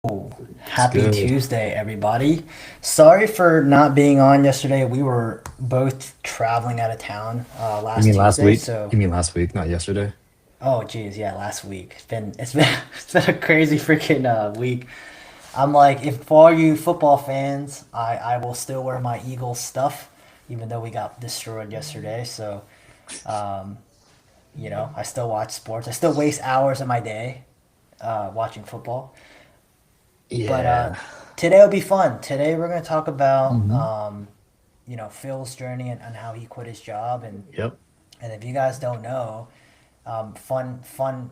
Oh, It's happy good. Tuesday, everybody. Sorry for not being on yesterday. We were both traveling out of town You last mean last Tuesday. week? So, You mean last week, not yesterday? oh geez, yeah, last week. It's been it's been a crazy freaking week. I'm like, if for all you football fans, I will still wear my Eagles stuff, even though we got destroyed yesterday. So, um, I still watch sports. I still waste hours of my day watching football. But Yeah. today will be fun. Today we're going to talk about hmm Phil's journey and how he quit his job, Yep. and if you guys don't know, fun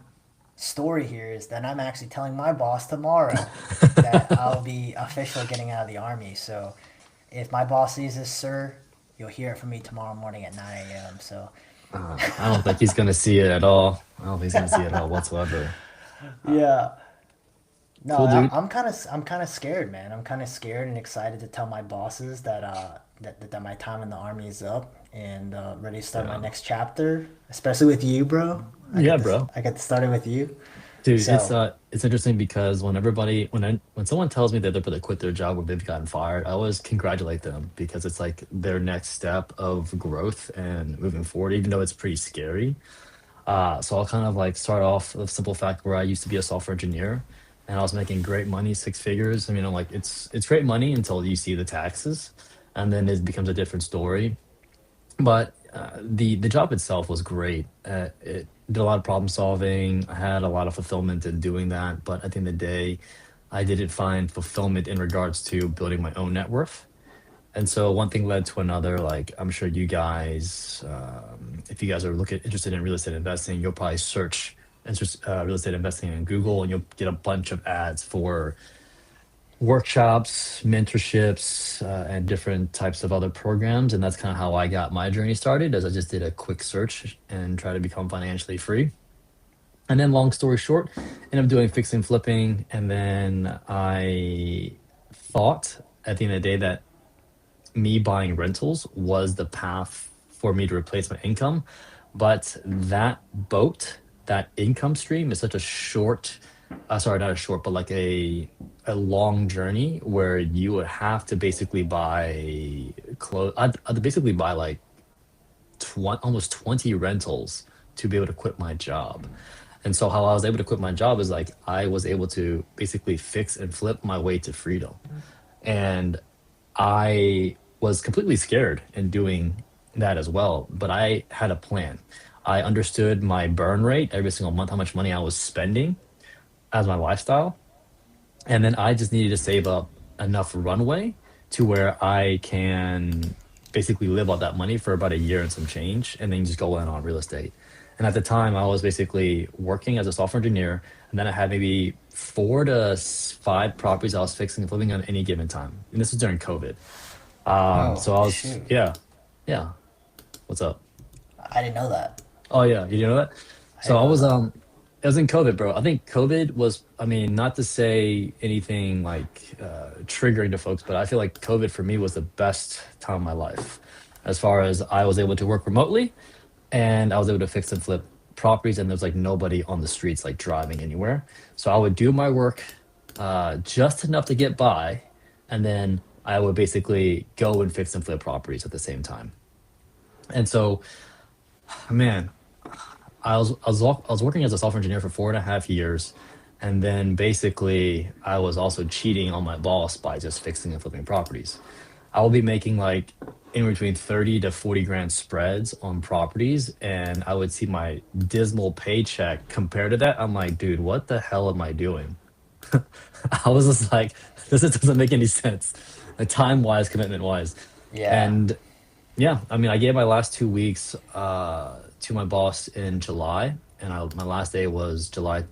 story here is that I'm actually telling my boss tomorrow that I'll be officially getting out of the army. So if my boss sees this, sir, you'll hear it from me tomorrow morning at 9 a.m. So I don't think he's gonna see it at all. I don't think he's gonna see it at all whatsoever. Uh, yeah. No, cool, dude. I'm kind of scared, man. I'm kind of scared and excited to tell my bosses that my time in the army is up and ready to start my Yeah. next chapter, especially with you, bro. Yeah, bro. I get to start it with you. Dude, it's So, it's interesting because when someone tells me that they're gonna quit their job or they've gotten fired, I always congratulate them because it's like their next step of growth and moving forward, even though it's pretty scary. So I'll kind of like start off with a simple fact where I used to be a software engineer and I was making great money, six figures. I mean, I'm like, it's great money until you see the taxes, and then it becomes a different story. But the job itself was great. It did a lot of problem solving. I had a lot of fulfillment in doing that. But at the end of the day, I didn't find fulfillment in regards to building my own net worth. And so one thing led to another. Like I'm sure you guys, if you guys are looking interested in real estate investing, you'll probably search real estate investing in Google, and you'll get a bunch of ads for workshops, mentorships, and different types of other programs. And that's kind of how I got my journey started, as I just did a quick search and try to become financially free. And then, long story short, ended up doing fixing flipping, and then I thought at the end of the day that me buying rentals was the path for me to replace my income. But that boat, that income stream is such a short, sorry, not a short, but like a long journey where you would have to basically buy clothes. I'd basically buy like almost 20 rentals to be able to quit my job. And so how I was able to quit my job is like I was able to basically fix and flip my way to freedom. And I was completely scared in doing that as well, but I had a plan. I understood my burn rate every single month, how much money I was spending as my lifestyle. And then I just needed to save up enough runway to where I can basically live off that money for about a year and some change, and then just go in on real estate. And at the time, I was basically working as a software engineer, and then I had maybe four to five properties I was fixing and flipping on any given time. And this was during COVID. oh So I was, shoot, yeah, yeah. What's up? I didn't know that. Oh yeah, you know that? I So didn't I know was that. it was in COVID, bro. I think COVID was, I mean, not to say anything like triggering to folks, but I feel like COVID for me was the best time of my life, as far as I was able to work remotely and I was able to fix and flip properties, and there's like nobody on the streets like driving anywhere. So I would do my work just enough to get by, and then I would basically go and fix and flip properties at the same time. And so, man, I was working as a software engineer for 4.5 years, and then basically I was also cheating on my boss by just fixing and flipping properties. I will be making like in between 30 to 40 grand spreads on properties, and I would see my dismal paycheck compared to that. I'm like, dude, what the hell am I doing? I was just like, this just doesn't make any sense, like time wise, commitment wise. Yeah. And yeah, I mean, I gave my last 2 weeks to my boss in July, and my last day was July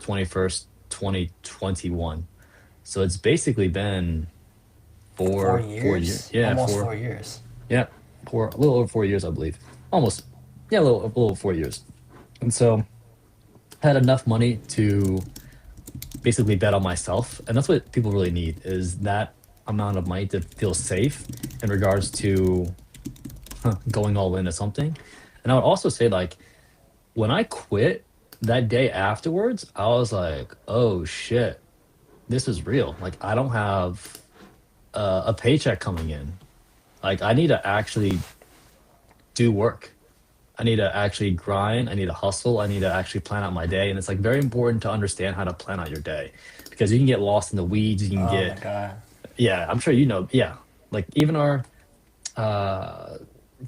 21st, 2021. So it's basically been four 4 years. years, Yeah, almost 4 years. yeah, a little over 4 years, I believe. Almost, yeah, a little over 4 years. And so I had enough money to basically bet on myself, and that's what people really need, is that amount of money to feel safe in regards to going all into something. And I would also say, like, when I quit that day afterwards, I was like, oh shit. this is real. Like I don't have a paycheck coming in. Like I need to actually do work. I need to actually grind. I need to hustle. I need to actually plan out my day. And it's like very important to understand how to plan out your day because you can get lost in the weeds. You can Oh my get, god. yeah, I'm sure you know, yeah. Like even our uh,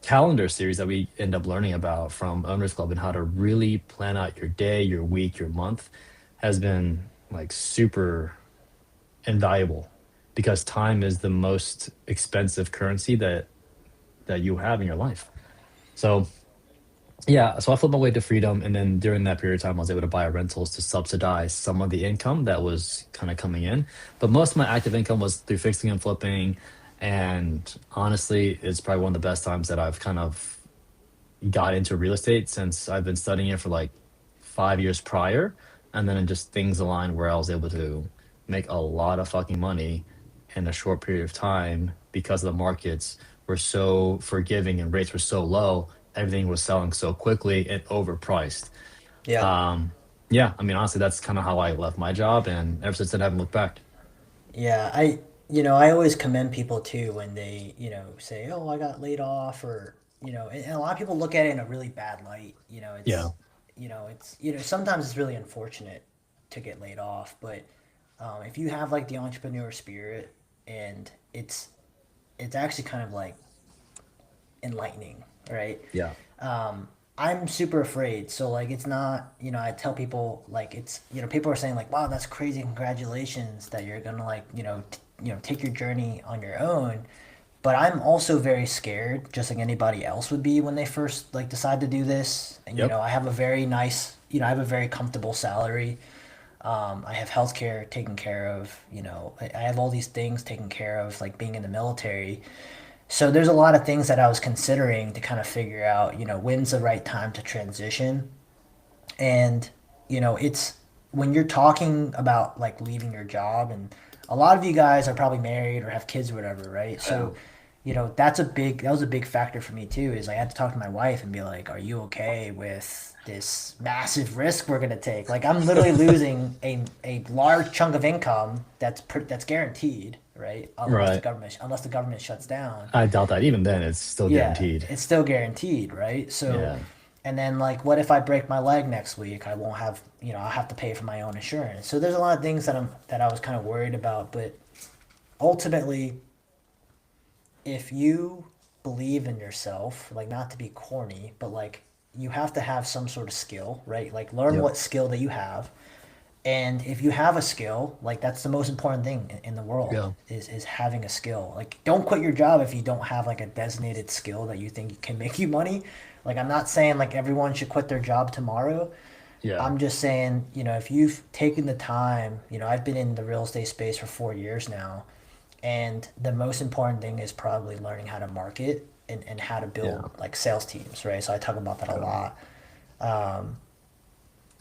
calendar series that we end up learning about from Owners Club and how to really plan out your day, your week, your month has been like super invaluable because time is the most expensive currency that you have in your life. So yeah, so I flipped my way to freedom, and then during that period of time, I was able to buy rentals to subsidize some of the income that was kind of coming in. But most of my active income was through fixing and flipping, and honestly, it's probably one of the best times that I've kind of got into real estate since I've been studying it for like 5 years prior, and then just things aligned where I was able to make a lot of fucking money in a short period of time because the markets were so forgiving and rates were so low. Everything was selling so quickly and overpriced. Yeah. Um, yeah, I mean, honestly, that's kind of how I left my job, and ever since then, I haven't looked back. Yeah, I always commend people too when they, say, "Oh, I got laid off," or, and a lot of people look at it in a really bad light. Yeah, Sometimes it's really unfortunate to get laid off, but if you have like the entrepreneur spirit, and it's actually kind of like enlightening, right? yeah, I'm super afraid. So like it's not, I tell people like people are saying like, "Wow, that's crazy. Congratulations that you're going to like, take your journey on your own." But I'm also very scared, just like anybody else would be when they first like decide to do this. And yep, I have a very nice, I have a very comfortable salary. I have healthcare taken care of, I have all these things taken care of, like being in the military. So there's a lot of things that I was considering to kind of figure out, when's the right time to transition. And, it's when you're talking about like leaving your job, and a lot of you guys are probably married or have kids or whatever, right? yeah, So, that was a big factor for me too, is I had to talk to my wife and be like, "Are you okay with this massive risk we're gonna take?" Like I'm literally losing a large chunk of income that's guaranteed, right? right. Unless the government shuts down. I doubt that. Even then, it's still Yeah, guaranteed. it's still guaranteed, right? So, Yeah, and then like, what if I break my leg next week? I won't have, I'll have to pay for my own insurance. So there's a lot of things that I was kind of worried about, but ultimately, if you believe in yourself, like not to be corny, but like you have to have some sort of skill, right? Like learn yep, what skill that you have. And if you have a skill, like that's the most important thing in the world yeah, is having a skill. Like don't quit your job if you don't have like a designated skill that you think can make you money. Like I'm not saying like everyone should quit their job tomorrow. yeah, I'm just saying, if you've taken the time, I've been in the real estate space for 4 years now, and the most important thing is probably learning how to market and how to build yeah. like sales teams, right? So I talk about that a Yeah. lot.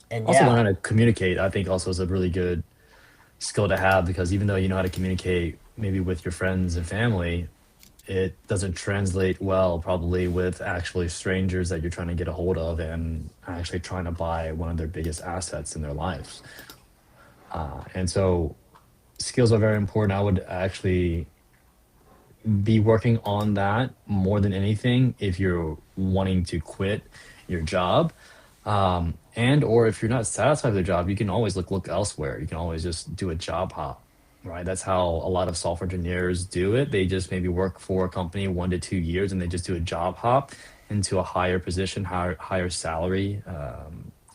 And Also, learn yeah, how to communicate. I think also is a really good skill to have because even though you know how to communicate maybe with your friends and family, it doesn't translate well probably with actually strangers that you're trying to get a hold of and actually trying to buy one of their biggest assets in their lives. And so skills are very important. I would actually be working on that more than anything if you're wanting to quit your job. And or if you're not satisfied with the job, you can always look elsewhere. You can always just do a job hop, right? That's how a lot of software engineers do it. They just maybe work for a company 1 to 2 years and they just do a job hop into a higher position, higher salary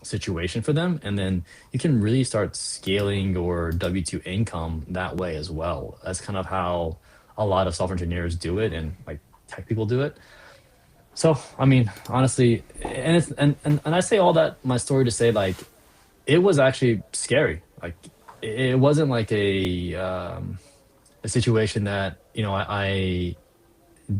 situation for them, and then you can really start scaling your W-2 income that way as well. That's kind of how a lot of software engineers do it and like tech people do it. So, I mean, honestly, and it's and I say all that my story to say like it was actually scary. Like it wasn't like a situation that I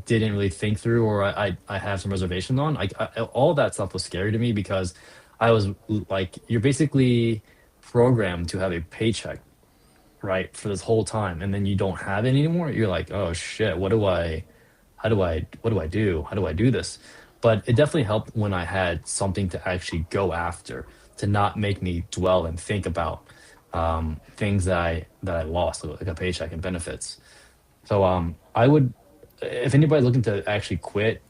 didn't really think through or I have some reservations on. Like all that stuff was scary to me because I was like, you're basically programmed to have a paycheck, right, for this whole time, and then you don't have it anymore. You're like, oh shit, what do I do? How do I do this? But it definitely helped when I had something to actually go after, to not make me dwell and think about. things that I lost, like a paycheck and benefits. So I would, if anybody looking to actually quit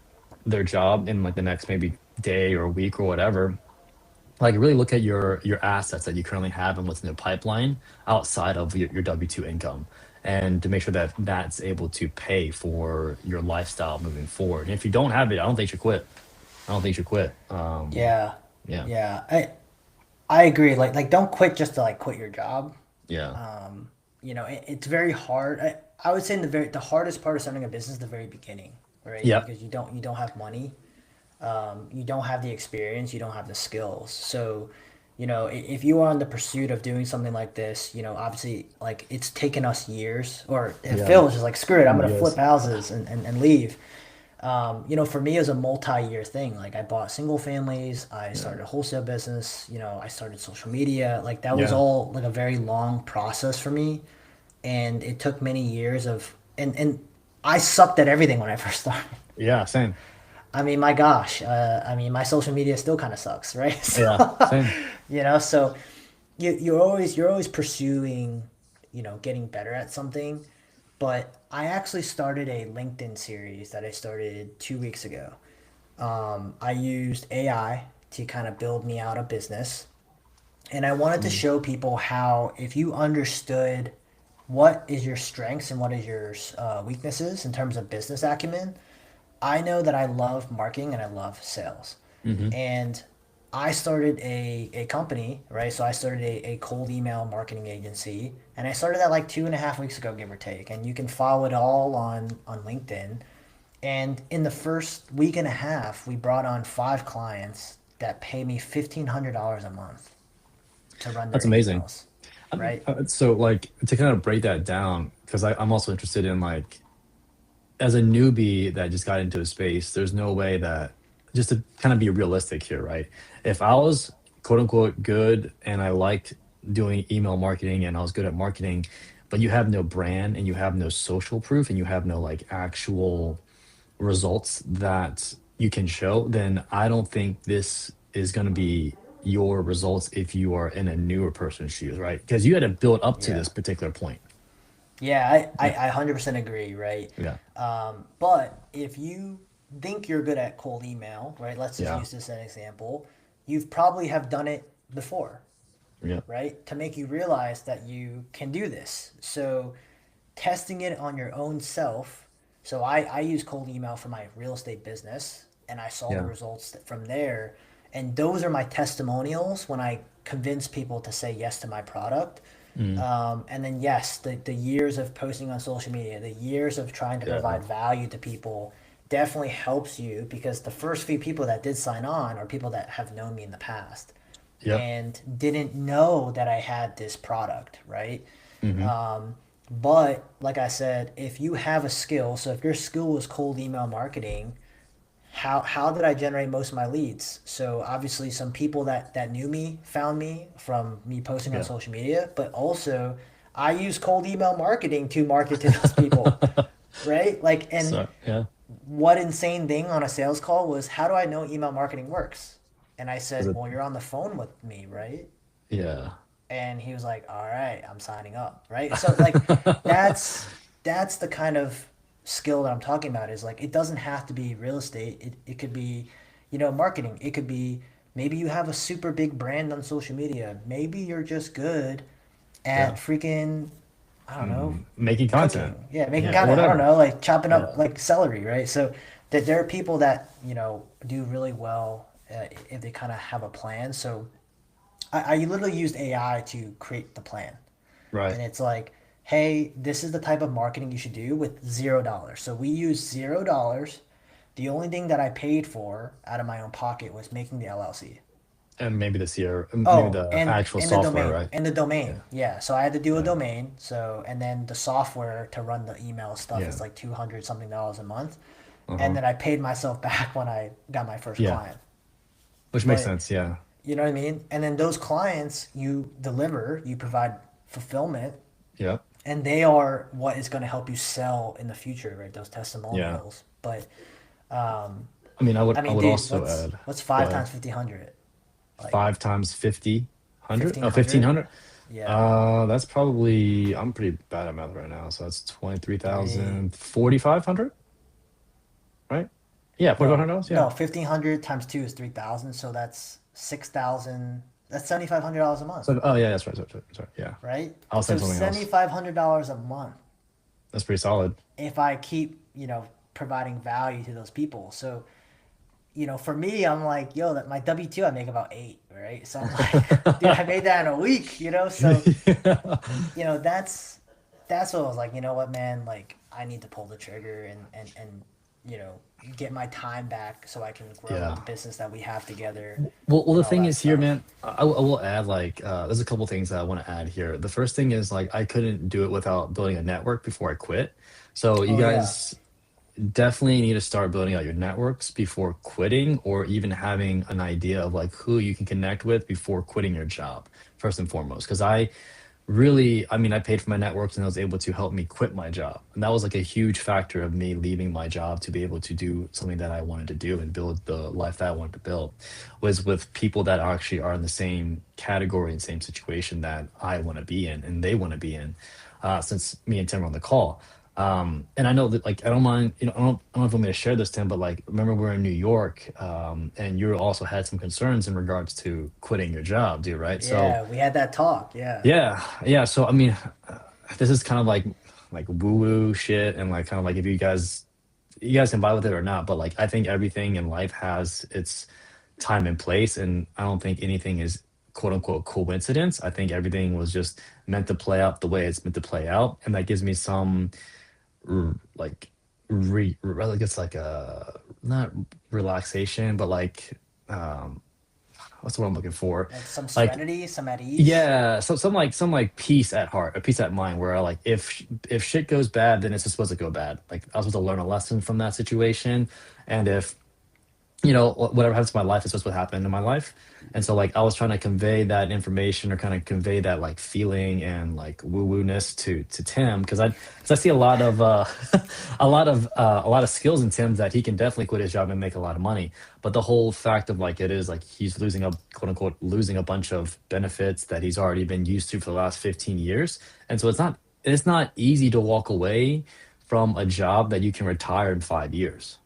their job in like the next maybe day or week or whatever, like really look at your assets that you currently have and what's in the pipeline outside of your W-2 income, and to make sure that that's able to pay for your lifestyle moving forward. And if you don't have it, I don't think you should quit. I don't think you should quit. Yeah, Yeah, yeah. I agree. Like don't quit just to like quit your job. yeah, It's very hard. I would say in the hardest part of starting a business is the very beginning, right? yeah, Because you don't have money, you don't have the experience, you don't have the skills. So, if you are on the pursuit of doing something like this, obviously like it's taken us years, or if yeah. Phil was just like, screw it, I'm gonna flip Yes. houses and leave. For me, it was a multi-year thing. Like I bought single families, I Yeah, started a wholesale business, I started social media. Like that was yeah, all like a very long process for me, and it took many years of and I sucked at everything when I first started. yeah. Same. I mean, my gosh, my social media still kind of sucks, right? Yeah, So, same. so you're always pursuing, getting better at something. But I actually started a LinkedIn series that I started 2 weeks ago. I used AI to kind of build me out a business, and I wanted to Mm. show people how if you understood what is your strengths and what is your weaknesses in terms of business acumen. I know that I love marketing and I love sales. Hmm. And I started a company, right? So I started a cold email marketing agency, and I started that like 2.5 weeks ago, give or take. And you can follow it all on LinkedIn. And in the first week and a half, we brought on 5 clients that pay me $1,500 a month to run their That's amazing. emails, right? So like to kind of break that down, because I'm also interested in like, as a newbie that just got into a space, there's no way that, just to kind of be realistic here, right? If I was quote unquote good and I liked doing email marketing and I was good at marketing, but you have no brand and you have no social proof and you have no like actual results that you can show, then I don't think this is going to be your results if you are in a newer person's shoes, right? Because you had to build up to Yeah. this particular point. Yeah, I, Yeah. I, I 100% agree, right? Yeah. But if you think you're good at cold email, right? Let's just Yeah. use this as an example. You've probably have done it before, Yeah. right? To make you realize that you can do this. So testing it on your own self. So I use cold email for my real estate business, and I saw the Yeah. results from there. And those are my testimonials when I convince people to say yes to my product. Mm. And then yes, the years of posting on social media, the years of trying to Yeah. provide value to people definitely helps you, because the first few people that did sign on are people that have known me in the past Yep. and didn't know that I had this product, right? Hmm. But like I said, if you have a skill, so if your skill is cold email marketing, how did I generate most of my leads? So obviously some people that knew me found me from me posting on Yeah. social media, but also I use cold email marketing to market to those people, right? Like, and So yeah, what insane thing on a sales call was, how do I know email marketing works? And I is said, it? well, you're on the phone with me, right? Yeah. And he was like, all right, I'm signing up, right? So like that's the kind of skill that I'm talking about, is like it doesn't have to be real estate. It could be, marketing. It could be, maybe you have a super big brand on social media. Maybe you're just good at Yeah. freaking, I don't know, Making content. cooking. Yeah, making Yeah, or content. I don't whatever. know, like chopping Yeah. up like celery, right? So that there are people that, do really well if they kind of have a plan. So I literally used AI to create the plan. Right. And it's like, hey, this is the type of marketing you should do with $0. So we used $0. The only thing that I paid for out of my own pocket was making the LLC. And maybe this year, maybe Oh, the and actual and the software, domain, right? and the domain. Yeah. Yeah, so I had to do a Yeah. domain. So, and then the software to run the email stuff Yeah. is like 200 something dollars a month. And Uh-huh. then I paid myself back when I got my first Yeah. client. Which makes But sense. Yeah. you know what I mean? And then those clients, you deliver, you provide fulfillment, Yep. and they are what is going to help you sell in the future, right? Those Yeah. testimonials. But I mean, I I mean, would dude, also what's add, what's go five ahead. times 1,500? Like 5 times 50, 100? Oh, 1,500? 1,500? Yeah. That's probably I'm pretty bad at math right now, so that's Three. 23,000, 4,500, right? Yeah, No, $4,500. Yeah. no. 1,500 times two is 3,000. So that's 6,000. That's $7,500 a month, So, oh yeah, that's right. Sorry, sorry, sorry. Yeah, right? I was saying So something else. $7,500 a month That's pretty solid. if I keep, providing value to those people. So, for me, I'm like, yo, that my W-2, I make about eight, right? So I'm like, dude, I made that in a week, So, Yeah. that's what I was like, you know what, man, like I need to pull the trigger and you know, get my time back so I can grow Yeah. the business that we have together Well, and the all thing that is here, stuff. man, I will add like there's a couple things that I want to add here. The first thing is like I couldn't do it without building a network before I quit. So you Oh yeah. guys definitely need to start building out your networks before quitting, or even having an idea of like who you can connect with before quitting your job, first and foremost. Because I really, I mean, I paid for my networks and it was able to help me quit my job. And that was like a huge factor of me leaving my job to be able to do something that I wanted to do and build the life that I wanted to build, was with people that actually are in the same category and same situation that I want to be in and they want to be in, since me and Tim are on the call. And I know that like I don't mind, I don't know if I'm gonna share this, Tim, but like remember we're in New York, and you also had some concerns in regards to quitting your job, dude, right? So Yeah, we had that talk. Yeah. yeah, yeah. So I mean, this is kind of like woo woo shit, and like kind of like if you guys can buy with it or not, but like I think everything in life has its time and place, and I don't think anything is quote unquote coincidence. I think everything was just meant to play out the way it's meant to play out, and that gives me some like I guess like a not relaxation, but like um what's the word I'm looking for? Like some Like serenity, some at ease. yeah, so some like peace at heart, a peace at mind, where I like if shit goes bad, then it's just supposed to go bad. Like I was supposed to learn a lesson from that situation, and if whatever happens to my life is just what happened in my life. And so like I was trying to convey that information, or kind of convey that like feeling and like woo woo ness to Tim, because I see a lot of a lot of skills in Tim that he can definitely quit his job and make a lot of money. But the whole fact of like it is like he's losing a quote unquote losing a bunch of benefits that he's already been used to for the last 15 years. And so it's not easy to walk away from a job that you can retire in 5 years,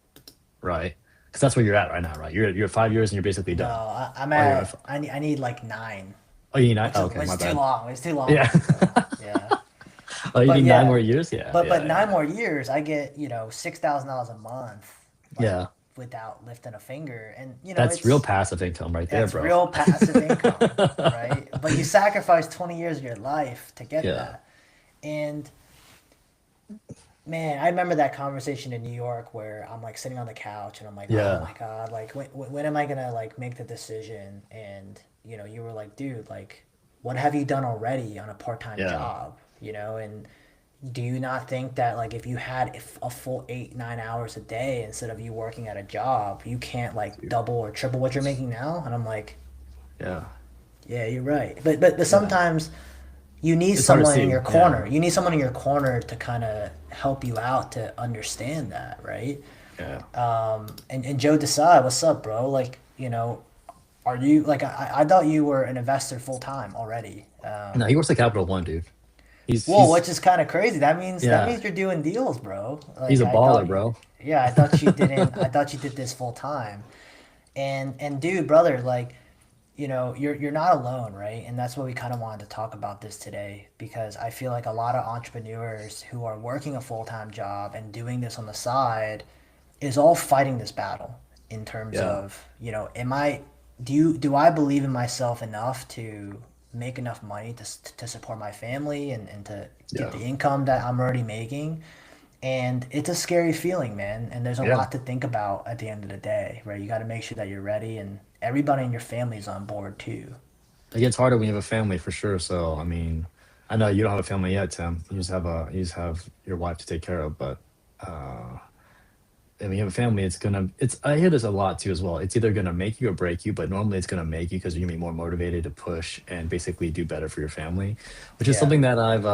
right? Because that's where you're at right now, right? You're at 5 years and you're basically No, done. I'm Oh, you're at. at. I need like nine, Oh, you need nine. which Oh, is okay, which my is too bad. long. It's too long. Yeah. So yeah. Oh, you But need nine more yeah, years. Yeah, but yeah, nine yeah, more years, I get $6,000 a month, like yeah. without lifting a finger, and That's real it's passive income right there, that's bro. real passive income, right? But you sacrifice 20 years of your life to get Yeah, that, and man, I remember that conversation in New York where I'm like sitting on the couch and I'm like, oh yeah, my God, like when am I gonna like make the decision? And you were like, dude, like, what have you done already on a part-time yeah. job? And do you not think that like if you had a full 8, 9 hours a day instead of you working at a job, you can't like Dude. double or triple what you're making now? And I'm like, Yeah, yeah, you're right. But yeah. sometimes you need It's hard to someone in see. your Yeah, corner. You need someone in your corner to kind of help you out to understand that, right? yeah. And Joe Desai, what's up, bro? Like, are you like I thought you were an investor full time already. No, he works at Capital One, dude. He's Whoa, he's which is kind of crazy. That means yeah. you're doing deals, bro. He's Like a I baller, thought, bro. yeah, I thought you didn't. I thought you did this full time. And dude, brother, like you're not alone, right? And that's what we kind of wanted to talk about this today because I feel like a lot of entrepreneurs who are working a full-time job and doing this on the side is all fighting this battle in terms Yeah, of, am I do I believe in myself enough to make enough money to support my family and to get the yeah, income that I'm already making? And it's a scary feeling, man. And there's a yeah. lot to think about at the end of the day, right? You got to make sure that you're ready and everybody in your family's on board too. It gets harder when you have a family for sure. So I mean, I know you don't have a family yet, Tim. You just have your wife to take care of, but uh and when you have a family, it's I hear this a lot too as well. It's either gonna make you or break you, but normally it's gonna make you because you're gonna be more motivated to push and basically do better for your family, which is Yeah. something that I've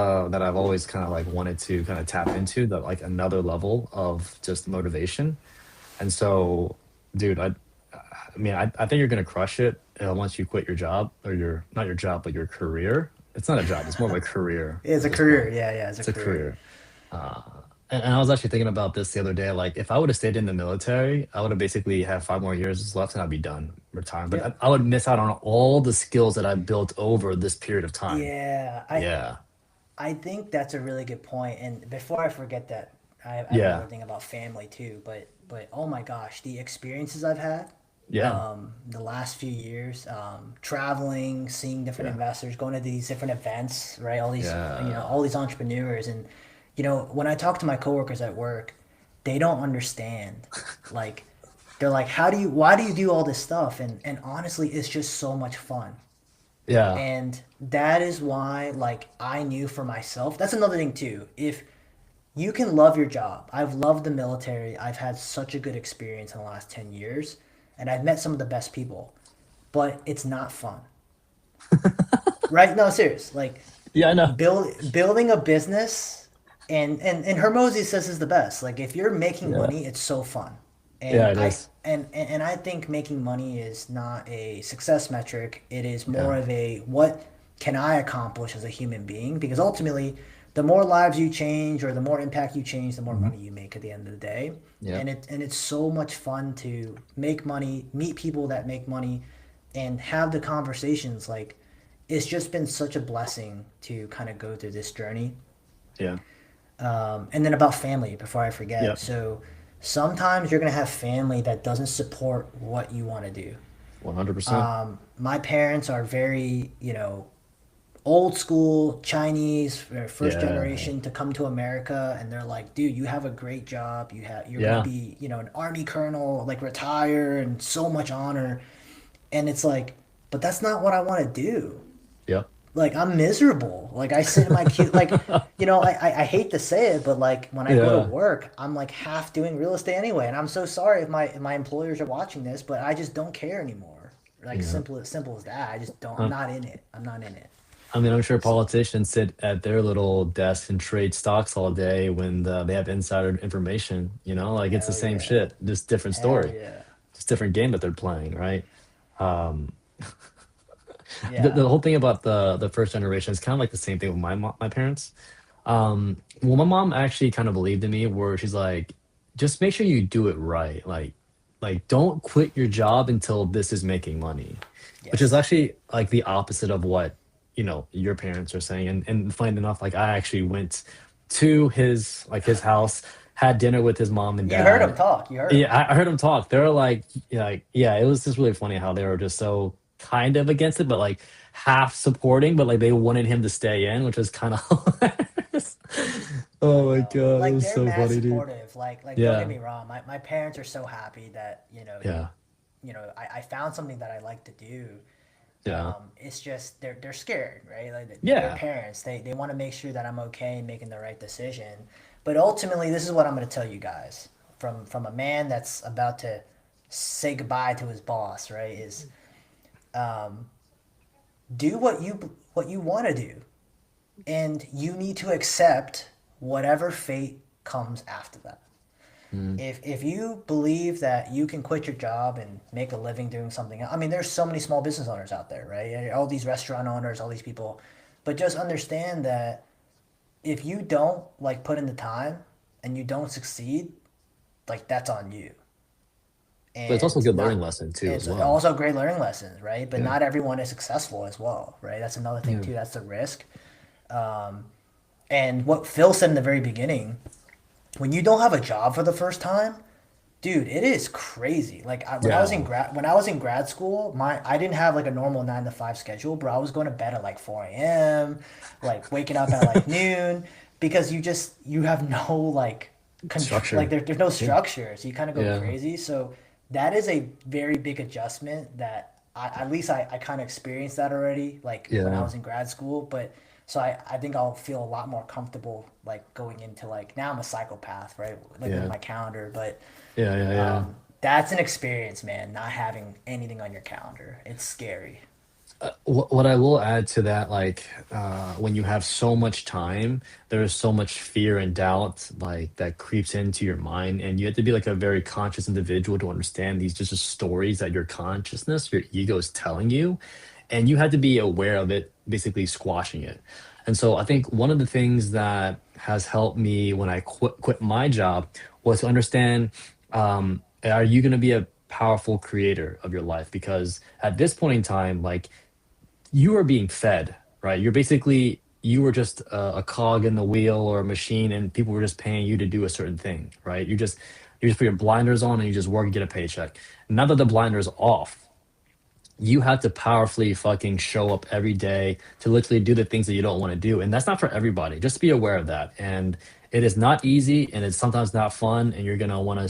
always kind of like wanted to kind of tap into, that like another level of just motivation. And so, dude, I mean, I think you're gonna crush it once you quit your job, or your not your job, but your career. it's not a job. It's more of a career It's at a this point. career. Yeah, it's a It's a career. career. Uh, and I was actually thinking about this the other day. Like, if I would have stayed in the military, I would have basically had 5 more years left, and I'd be done, retired. But Yep. I would miss out on all the skills that I built over this period of time. Yeah, Yeah, I think that's a really good point. And before I forget that, I have another yeah, thing about family too. But oh my gosh, the experiences I've had yeah, the last few years, traveling, seeing different yeah, investors, going to these different events, right? All these, yeah, all these entrepreneurs, and when I talk to my coworkers at work, they don't understand. Like, they're like, why do you do all this stuff? And honestly, it's just so much fun. yeah. And that is why, like, I knew for myself. That's another thing too. If you can love your job, I've loved the military. I've had such a good experience in the last 10 years, and I've met some of the best people, but it's not fun, right? No, serious. Like, Yeah, I know. building a business, and Hermosi says is the best. Like, if you're making Yeah, money, it's so fun. yeah, And it I is. and I think making money is not a success metric. It is more Yeah, of a what can I accomplish as a human being? Because ultimately, the more lives you change or the more impact you change, the more mhm, money you make at the end of the day. yeah, And it's so much fun to make money, meet people that make money, and have the conversations. Like, it's just been such a blessing to kind of go through this journey. yeah, And then about family, before I forget. yeah. So sometimes you're going to have family that doesn't support what you want to do. 100%. My parents are very, old school Chinese, first Yeah, generation to come to America, and they're like, dude, you have a great job. You're gonna yeah, be, an army colonel, like retire, and so much honor. And it's like, but that's not what I want to do. yep. Like, I'm miserable. Like, I sit in my cute, like, I hate to say it, but like when I go to Yeah, work, I'm like half doing real estate anyway. And I'm so sorry if my employers are watching this, but I just don't care anymore. Like, yeah. simple as that. I just don't. I'm Um, not in it. I'm not in it. I mean, I'm sure So, politicians sit at their little desk and trade stocks all day when they have insider information. Like it's the hell same yeah, shit, just different hell story, yeah, just different game that they're playing, right? Um, the yeah. whole thing about the first generation is kind of like the same thing with my parents. Well, my mom actually kind of believed in me, where she's like, just make sure you do it right, like don't quit your job until this is making money, which is Yes. actually like the opposite of what your parents are saying. And funny enough, like I actually went to his house, had dinner with his mom and You heard him dad. talk. You heard him. Yeah, I heard them talk. They were like, yeah, it was just really funny how they were just so kind of against it, but like half supporting, but like they wanted him to stay in, which was kind of hilarious. I Oh my know. god, it Like, was they're so mad funny, dude. supportive. Like, don't get Yeah, me wrong. My parents are so happy that, yeah, I found something that I like to do. yeah, It's just they're scared, right? Like, they're yeah. parents. They want to make sure that I'm okay making the right decision. But ultimately, this is what I'm going to tell you guys from a man that's about to say goodbye to his boss, right? Is do what you want to do, and you need to accept whatever fate comes after that. Mm, If you believe that you can quit your job and make a living doing something, I mean, there's so many small business owners out there, right? And all these restaurant owners, all these people, but just understand that if you don't like put in the time and you don't succeed, like, that's on you. but it's also a And good learning not lesson too, as it's well. also great learning lessons, right? But Yeah, not everyone is successful as well, right? That's another thing yeah, too. That's the risk. And what Phil said in the very beginning, when you don't have a job for the first time, dude, it is crazy. Like, yeah, when I was in grad school, I didn't have like a normal 9 to 5 schedule, bro. I was going to bed at like 4 a.m., like waking up at like noon, because you have no like control, like structure. there's no Yeah, structure, so you kind of go yeah, crazy. So that is a very big adjustment that at least I kind of experienced that already, like when I yeah, was in grad school. But so I think I'll feel a lot more comfortable like going into, like, now I'm a psychopath, right? Living with yeah, my calendar, but yeah, yeah, yeah. that's an experience, man. Not having anything on your calendar. It's scary. What I will add to that, like when you have so much time, there is so much fear and doubt, like that creeps into your mind, and you have to be like a very conscious individual to understand these just stories that your consciousness, your ego is telling you. and you had to be aware of it, basically squashing it. And so I think one of the things that has helped me when I quit my job was to understand, are you going to be a powerful creator of your life? Because at this point in time, like, you are being fed, right? You're basically, you were just a cog in the wheel or a machine, and people were just paying you to do a certain thing, right? You just put your blinders on and you just work and get a paycheck. Now that the blinders off, you have to powerfully fucking show up every day to literally do the things that you don't want to do. And that's not for everybody. Just be aware of that. And it is not easy, and it's sometimes not fun. And you're going to want to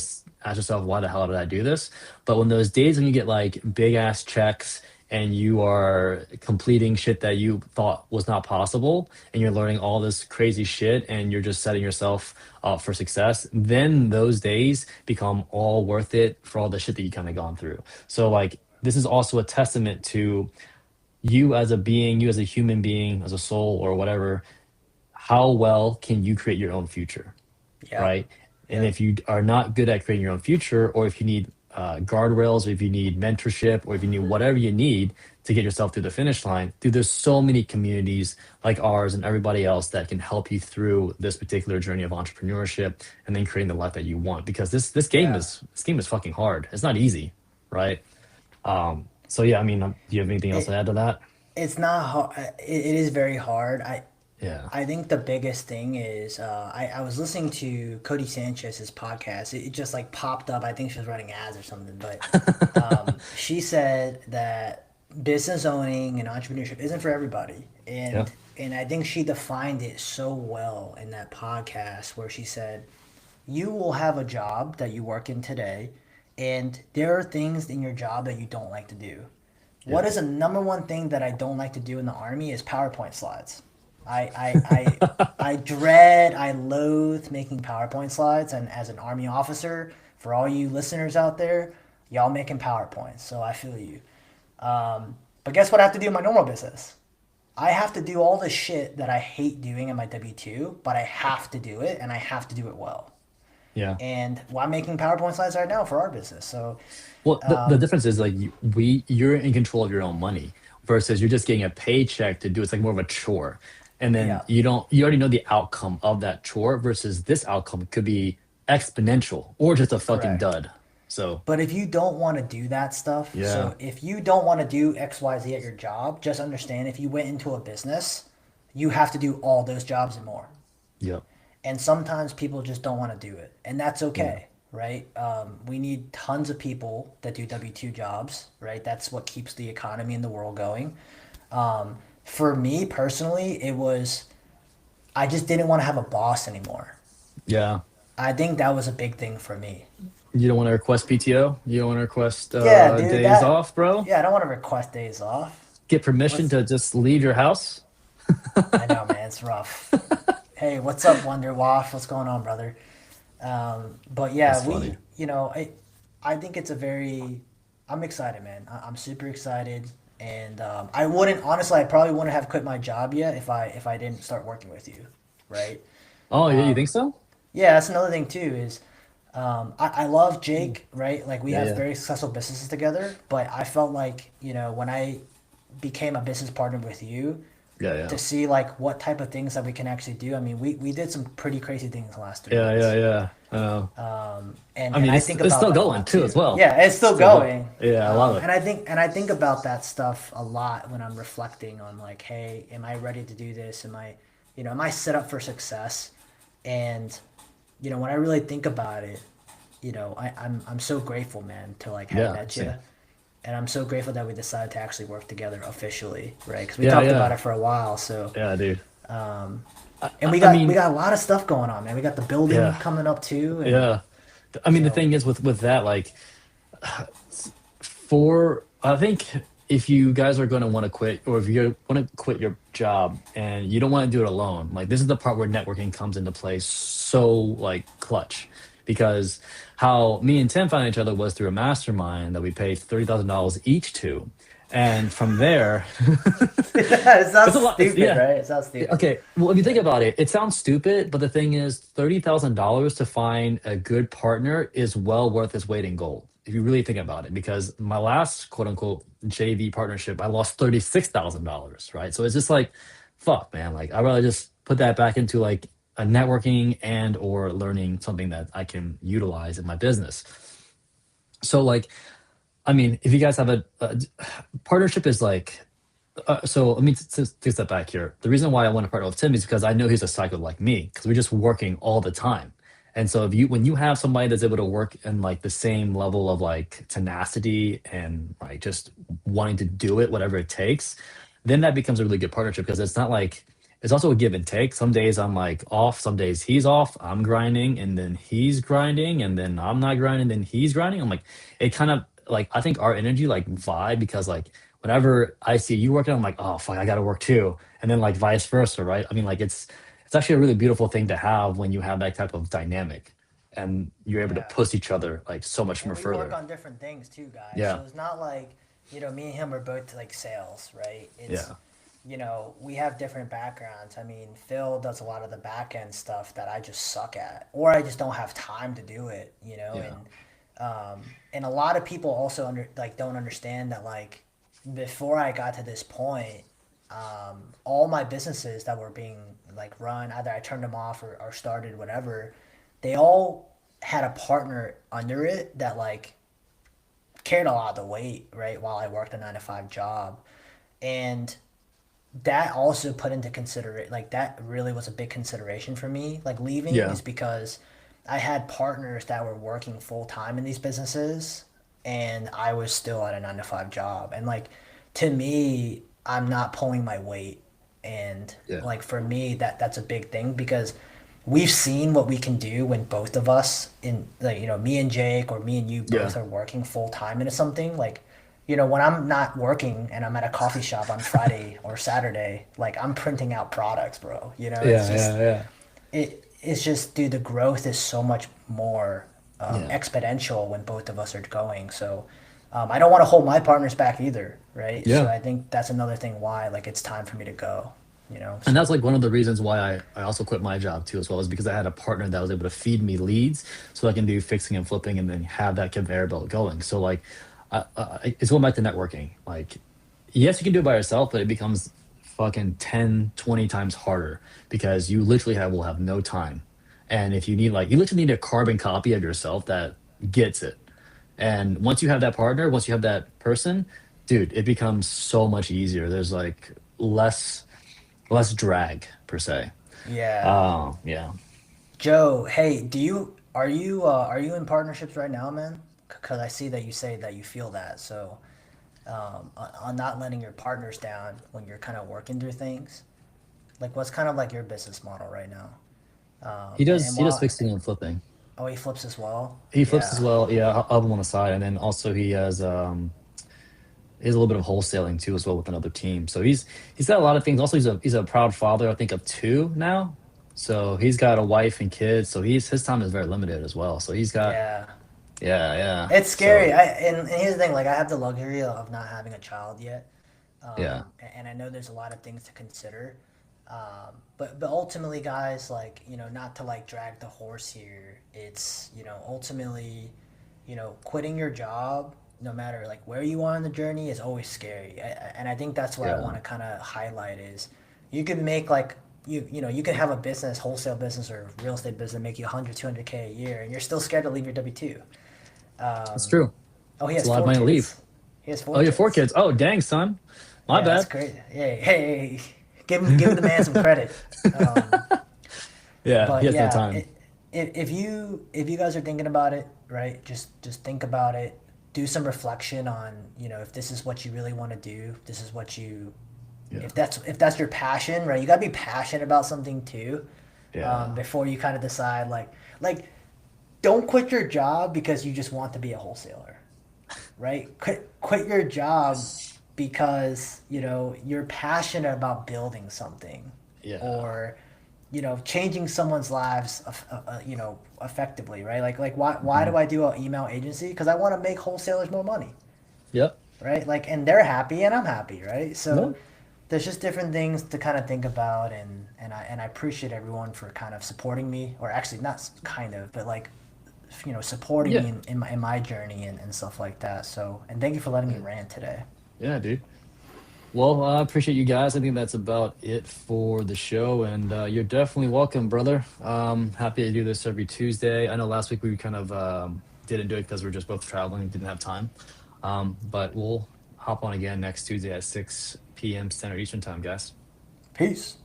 ask yourself, why the hell did I do this? But when those days when you get like big ass checks and you are completing shit that you thought was not possible, and you're learning all this crazy shit, and you're just setting yourself up for success, then those days become all worth it for all the shit that you kind of gone through. So like, this is also a testament to you as a being, you as a human being, as a soul or whatever. How well can you create your own future, Yeah. right? And Yeah. if you are not good at creating your own future, or if you need guardrails, or if you need mentorship, or if you need whatever you need to get yourself through the finish line, dude, there's so many communities like ours and everybody else that can help you through this particular journey of entrepreneurship and then creating the life that you want. Because Yeah. this game is fucking hard. It's not easy, right? So yeah, I mean, do you have anything else to It add to that? it's not hard. It is very hard. Yeah. I think the biggest thing is I was listening to Cody Sanchez's podcast. It just like popped up. I think she was running ads or something, but she said that business owning and entrepreneurship isn't for everybody, Yeah. and I think she defined it so well in that podcast where she said you will have a job that you work in today, and there are things in your job that you don't like to do. What Yeah. is the number one thing that I don't like to do in the army is PowerPoint slides. I dread, I loathe making PowerPoint slides, and as an army officer, for all you listeners out there, y'all making PowerPoints, so I feel you. But guess what I have to do in my normal business? I have to do all the shit that I hate doing in my W 2, but I have to do it, and I have to do it well. Yeah. And well, I'm making PowerPoint slides right now for our business. So, Well, the difference is like you're in control of your own money versus you're just getting a paycheck to do. It's like more of a chore, and then yeah, you already know the outcome of that chore versus this outcome could be exponential or just a fucking correct. dud. So But if you don't want to do that stuff, yeah. so if you don't want to do XYZ at your job, just understand if you went into a business, you have to do all those jobs and more. Yep. And sometimes people just don't want to do it, and that's Yeah. okay, right? We need tons of people that do W 2 jobs, right? That's what keeps the economy in the world going. For me personally, it was I just didn't want to have a boss anymore. Yeah. I think that was a big thing for me. You don't want to request PTO. You don't want to request Yeah, dude, days that off, bro. yeah, I don't want to request days off. Get permission What's to just leave your house. I know, man, it's rough. Hey, what's up, Wonder Wash? What's going on, brother? But That's yeah, funny. I think it's a very, I'm excited, man. I'm super excited, and I wouldn't honestly, I probably wouldn't have quit my job yet if I didn't start working with you, right? Oh yeah, you think so? Yeah, that's another thing too is I love Jake, right? Like we Yeah, have yeah, very successful businesses together, but I felt like, when I became a business partner with you, yeah, to yeah, see like what type of things that we can actually do. I mean, we did some pretty crazy things the last three yeah, yeah, months. yeah. I know. And I mean, I it's think it's about still that a going lot too as too. well. Yeah, it's still Still going. going. Yeah, I love it. And I think about that stuff a lot when I'm reflecting on like, hey, am I ready to do this? Am I set up for success? And when I really think about it, I'm so grateful, man, to like have Yeah, met you, same. and I'm so grateful that we decided to actually work together officially, right? Because we Yeah, talked about yeah, it for a while, so. yeah, dude. And we I got we mean, got a lot of stuff going on, man. We got the building yeah, coming up too, and yeah. I you mean, the know, thing is with that, like, for I think if you guys are going to want to quit, or if you want to quit your job and you don't want to do it alone, like this is the part where networking comes into play so like clutch, because how me and Tim found each other was through a mastermind that we paid $30,000 each to, and from there, it it's sounds a lot. It's, stupid, yeah. right? It sounds stupid. Okay. Well, if you think Yeah, about it, it sounds stupid, but the thing is, $30,000 to find a good partner is well worth its weight in gold. if you really think about it, because my last quote unquote JV partnership, I lost $36,000, right? So it's just like, fuck, man. Like I'd rather just put that back into like a networking and or learning something that I can utilize in my business. So like, I mean, if you guys have a partnership is like, so let me take a step back here. The reason why I want to partner with Tim is because I know he's a psycho like me, because we're just working all the time. And so if you when you have somebody that's able to work in like the same level of like tenacity and like just wanting to do it, whatever it takes, then that becomes a really good partnership because it's not like it's also a give and take. Some days I'm like off, some days he's off, I'm grinding, and then he's grinding, and then I'm not grinding, then he's grinding. I'm like, it kind of like I think our energy like vibe because like whenever I see you working, I'm like, oh fuck, I gotta work too. And then like vice versa, right? I mean, like it's actually a really beautiful thing to have when you have that type of dynamic and you're able to Yeah. push each other like so much And more we work further. on different things too, guys. Yeah. So it's not like, me and him are both like sales, right? It's, Yeah. we have different backgrounds. I mean, Phil does a lot of the back end stuff that I just suck at, or I just don't have time to do it, Yeah. and a lot of people also don't understand that like before I got to this point, all my businesses that were being like run, either I turned them off or started whatever, they all had a partner under it that like carried a lot of the weight, right? While I worked a 9 to 5 job. And that also put into consider like that really was a big consideration for me like leaving Yeah. is because I had partners that were working full time in these businesses and I was still at a 9 to 5 job and like to me I'm not pulling my weight and Yeah. like for me that's a big thing because we've seen what we can do when both of us in like me and Jake or me and you Yeah. both are working full time into something like when I'm not working and I'm at a coffee shop on Friday or Saturday, like I'm printing out products, bro. It's Yeah. just Yeah. Yeah. it's just dude, the growth is so much more Yeah. exponential when both of us are going. So I don't want to hold my partners back either, right? So Yeah. I think that's another thing why like it's time for me to go. And So that's like one of the reasons why I also quit my job too, as well, is because I had a partner that was able to feed me leads so I can do fixing and flipping and then have that conveyor belt going. So, like, it's going back to networking. Like, yes, you can do it by yourself, but it becomes fucking 10, 20 times harder because you literally will have no time. And if you need, like, you literally need a carbon copy of yourself that gets it. And once you have that partner, once you have that person, dude, it becomes so much easier. There's like less drag per se. yeah, Yeah. Joe. Hey, are you in partnerships right now, man? Because I see that you say that you feel that. So on not letting your partners down when you're kind of working through things. Like, what's kind of like your business model right now? He And does he does while, fixing and flipping. oh, he flips as well. He flips as Yeah, well. Yeah, I'll have him on the side, and then also he has a little bit of wholesaling too as well with another team. So he's got a lot of things. Also, he's a proud father, I think, of two now. So he's got a wife and kids. So his time is very limited as well. So he's got yeah. yeah, yeah. It's scary. So And here's the thing. Like, I have the luxury of not having a child yet, yeah, and I know there's a lot of things to consider. But ultimately, guys, like not to like drag the horse here. It's ultimately, quitting your job, no matter like where you are in the journey, is always scary. And I think that's what I yeah, want to kind of highlight is, you can make like you can have a business, wholesale business or real estate business, make you 100, 200K a year, and you're still scared to leave your W-2. that's Um, true. oh, he It's a has lot of four money to leave. kids. He has Oh, four you have four kids. kids. Oh, dang, son. My Yeah, that's bad. great. Hey, give the man some credit. Um, Yeah, he but has no yeah, time. if you guys are thinking about it, right, just think about it. Do some reflection on if this is what you really want to do. This is what you Yeah, if that's your passion, right? You gotta be passionate about something too, yeah, before you kind of decide like don't quit your job because you just want to be a wholesaler, right? Quit your job because you're passionate about building something, yeah. or changing someone's lives effectively, right? Like why Mhm. do I do an email agency? Because I want to make wholesalers more money, Yep. right? Like, and they're happy and I'm happy, right? So No. there's just different things to kind of think about, and I appreciate everyone for kind of supporting me, or actually not kind of, but like supporting Yeah. me in my journey and stuff like that. So, and thank you for letting me Yeah, rant today. yeah, dude. Well, I appreciate you guys. I think that's about it for the show, and you're definitely welcome, brother. Happy to do this every Tuesday. I know last week we kind of didn't do it because we are just both traveling, didn't have time. But we'll hop on again next Tuesday at 6 p.m. Standard Eastern Time, guys. Peace.